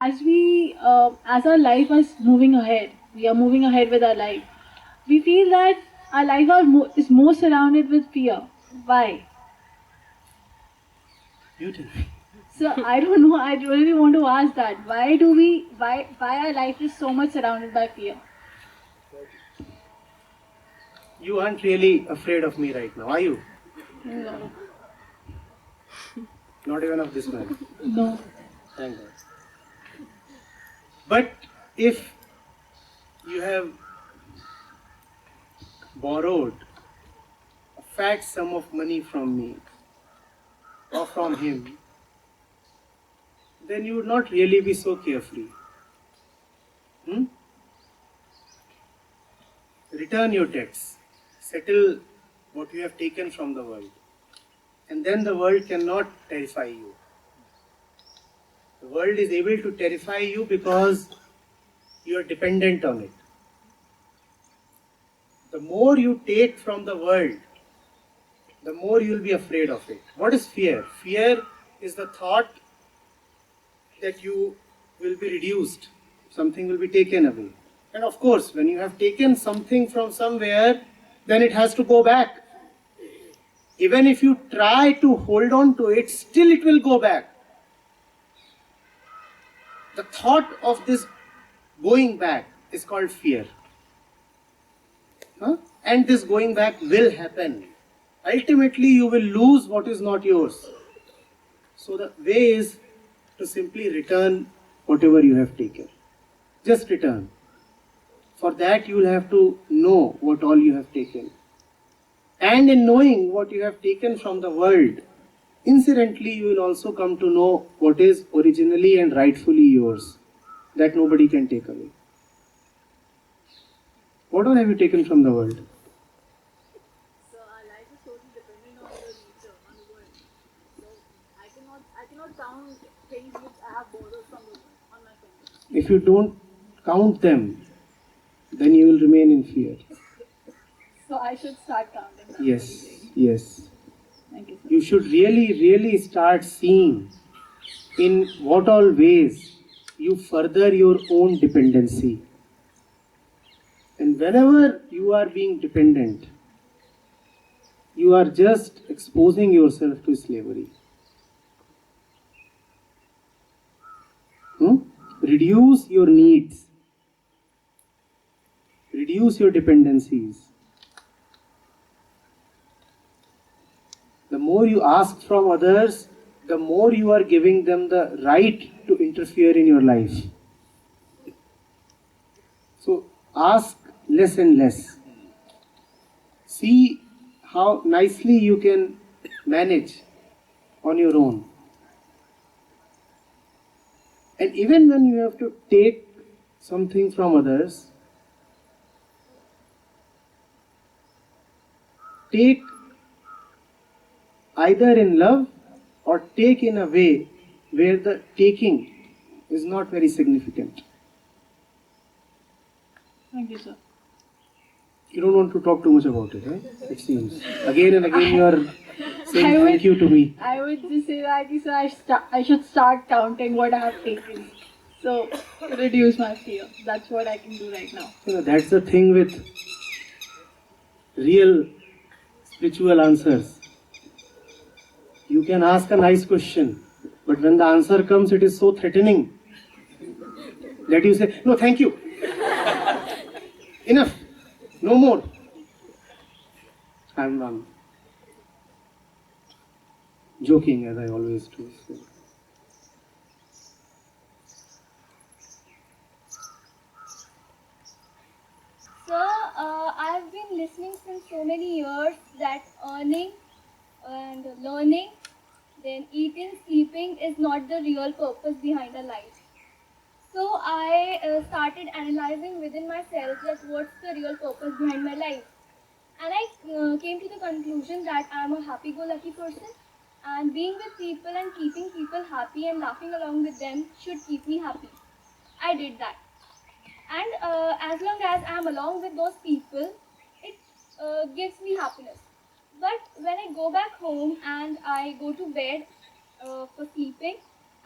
as our life is moving ahead, we are moving ahead with our life. We feel that our life is more surrounded with fear. Why? You tell me. So I don't know. I really want to ask that. Why our life is so much surrounded by fear? You aren't really afraid of me right now, are you? No. Not even of this man. No. Thank God. But if you have borrowed a fat sum of money from me or from him, then you would not really be so carefree. Return your debts, settle what you have taken from the world, and then the world cannot terrify you. The world is able to terrify you because you are dependent on it. The more you take from the world, the more you will be afraid of it. What is fear? Fear is the thought that you will be reduced, something will be taken away. And of course, when you have taken something from somewhere, then it has to go back. Even if you try to hold on to it, still it will go back. The thought of this going back is called fear. And this going back will happen. Ultimately, you will lose what is not yours. So the way is to simply return whatever you have taken. Just return. For that, you will have to know what all you have taken. And in knowing what you have taken from the world, incidentally, you will also come to know what is originally and rightfully yours, that nobody can take away. What all have you taken from the world? So our life is totally dependent on the nature, on the world. So I cannot count things which I have borrowed from the world on my fingers. If you don't count them, then you will remain in fear. So I should start counting them. Yes. Thank you, sir. You should really start seeing in what all ways you further your own dependency. And whenever you are being dependent, you are just exposing yourself to slavery. Reduce your needs. Reduce your dependencies. The more you ask from others, the more you are giving them the right to interfere in your life. So ask less and less. See how nicely you can manage on your own. And even when you have to take something from others, take either in love or take in a way where the taking is not very significant. Thank you, sir. You don't want to talk too much about it, eh? It seems. Again and again you are saying thank you to me. I would just say that, sir, I should start counting what I have taken. So, reduce my fear. That's what I can do right now. That's the thing with real spiritual answers. You can ask a nice question, but when the answer comes, it is so threatening that you say, no, thank you. Enough. No more. I'm joking, as I always do. Sir, I've been listening since so many years that earning and learning, then eating, sleeping is not the real purpose behind a life. So I started analyzing within myself that what's the real purpose behind my life. And I came to the conclusion that I'm a happy-go-lucky person, and being with people and keeping people happy and laughing along with them should keep me happy. I did that. And as long as I'm along with those people, it gives me happiness. But when I go back home and I go to bed for sleeping,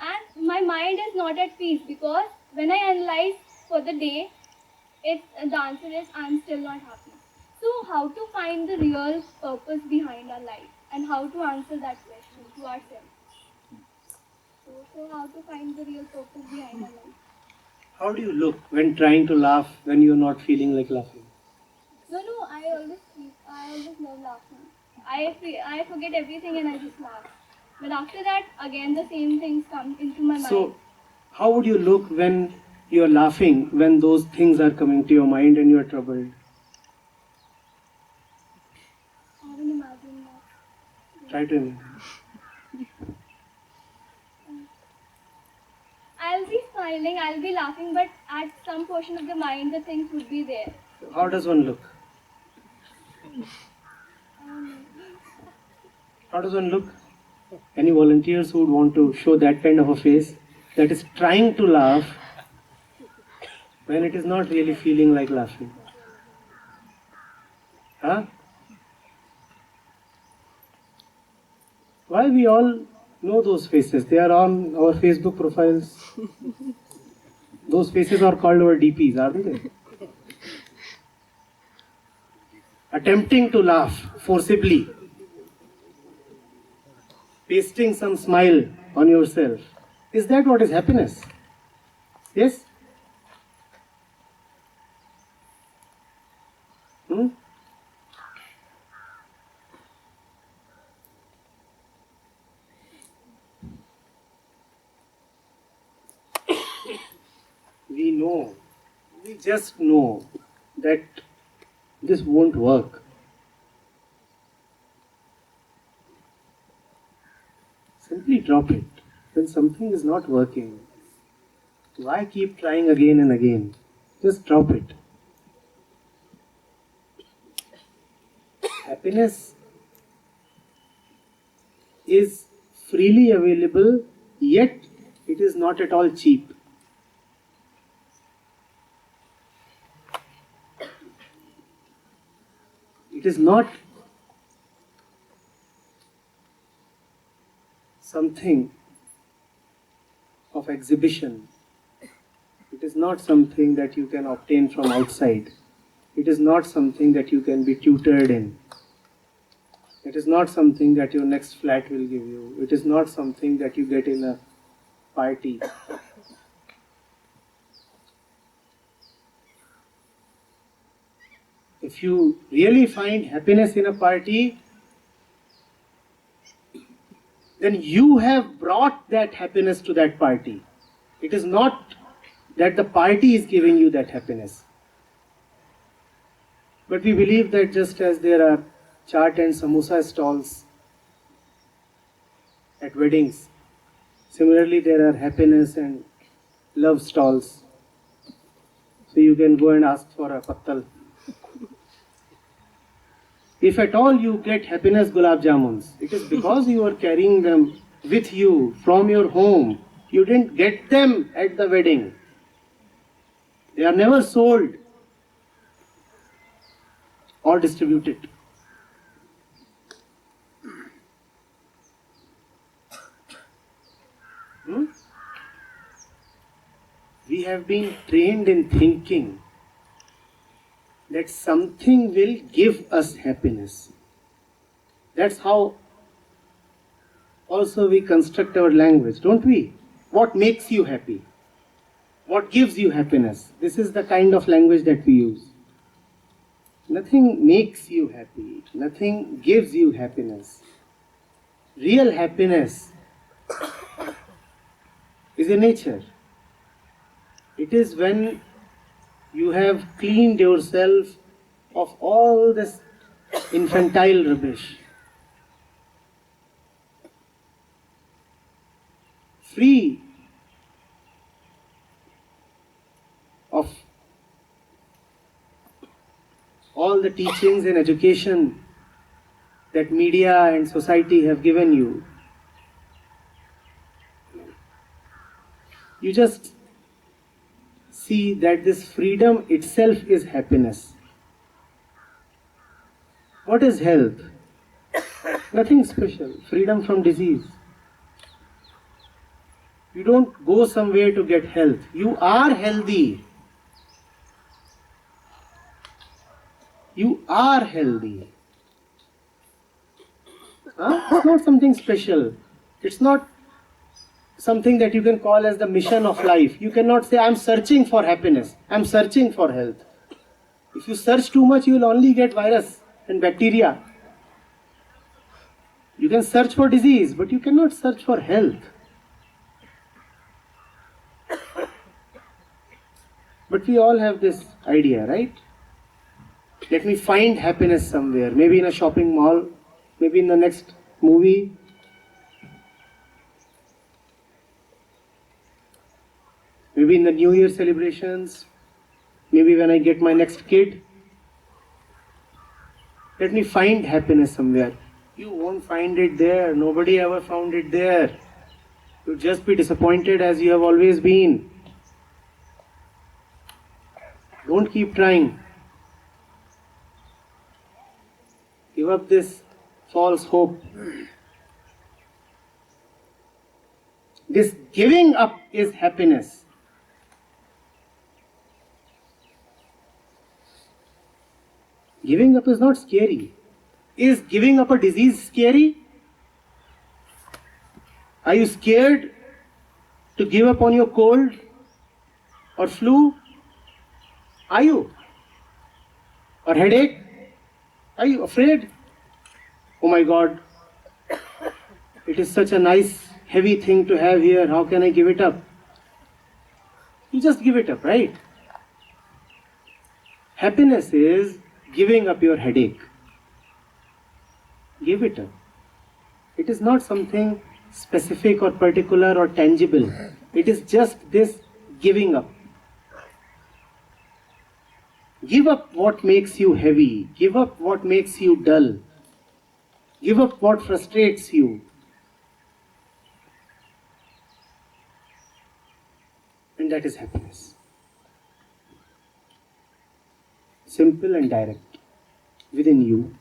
and my mind is not at peace because when I analyze for the day, the answer is I'm still not happy. So how to find the real purpose behind our life and how to answer that question to ourselves? So how to find the real purpose behind our life? How do you look when trying to laugh when you're not feeling like laughing? No, I always love laughing. I forget everything and I just laugh. But after that, again the same things come into my mind. So, how would you look when you're laughing when those things are coming to your mind and you're troubled? I haven't imagined that. Try to imagine. I'll be smiling, I'll be laughing, but at some portion of the mind, the things would be there. How does one look? How does one look? Any volunteers who would want to show that kind of a face that is trying to laugh when it is not really feeling like laughing? Huh? Why we all know those faces? They are on our Facebook profiles. Those faces are called our DPs, aren't they? Attempting to laugh forcibly, pasting some smile on yourself. Is that what is happiness? Yes? We know, we just know that this won't work. Simply drop it. When something is not working, why keep trying again and again? Just drop it. Happiness is freely available, yet it is not at all cheap. It is not something of exhibition. It is not something that you can obtain from outside. It is not something that you can be tutored in. It is not something that your next flat will give you. It is not something that you get in a party. If you really find happiness in a party, then you have brought that happiness to that party. It is not that the party is giving you that happiness. But we believe that just as there are chaat and samosa stalls at weddings, similarly there are happiness and love stalls. So you can go and ask for a pattal. If at all you get happiness gulab jamuns, it is because you are carrying them with you from your home. You didn't get them at the wedding. They are never sold or distributed. We have been trained in thinking that something will give us happiness. That's how also we construct our language, don't we? What makes you happy? What gives you happiness? This is the kind of language that we use. Nothing makes you happy. Nothing gives you happiness. Real happiness is in nature. It is when you have cleaned yourself of all this infantile rubbish. Free of all the teachings and education that media and society have given you. You just see that this freedom itself is happiness. What is health? Nothing special. Freedom from disease. You don't go somewhere to get health. You are healthy. You are healthy. It's not something special. It's not something that you can call as the mission of life. You cannot say, I'm searching for happiness. I'm searching for health. If you search too much, you will only get virus and bacteria. You can search for disease, but you cannot search for health. But we all have this idea, right? Let me find happiness somewhere. Maybe in a shopping mall, maybe in the next movie. Maybe in the New Year celebrations. Maybe when I get my next kid. Let me find happiness somewhere. You won't find it there. Nobody ever found it there. You'll just be disappointed as you have always been. Don't keep trying. Give up this false hope. This giving up is happiness. Giving up is not scary. Is giving up a disease scary? Are you scared to give up on your cold or flu? Are you? Or headache? Are you afraid? Oh my God, it is such a nice heavy thing to have here. How can I give it up? You just give it up, right? Happiness is giving up your headache. Give it up. It is not something specific or particular or tangible. It is just this giving up. Give up what makes you heavy. Give up what makes you dull. Give up what frustrates you. And that is happiness. Simple and direct. Within you.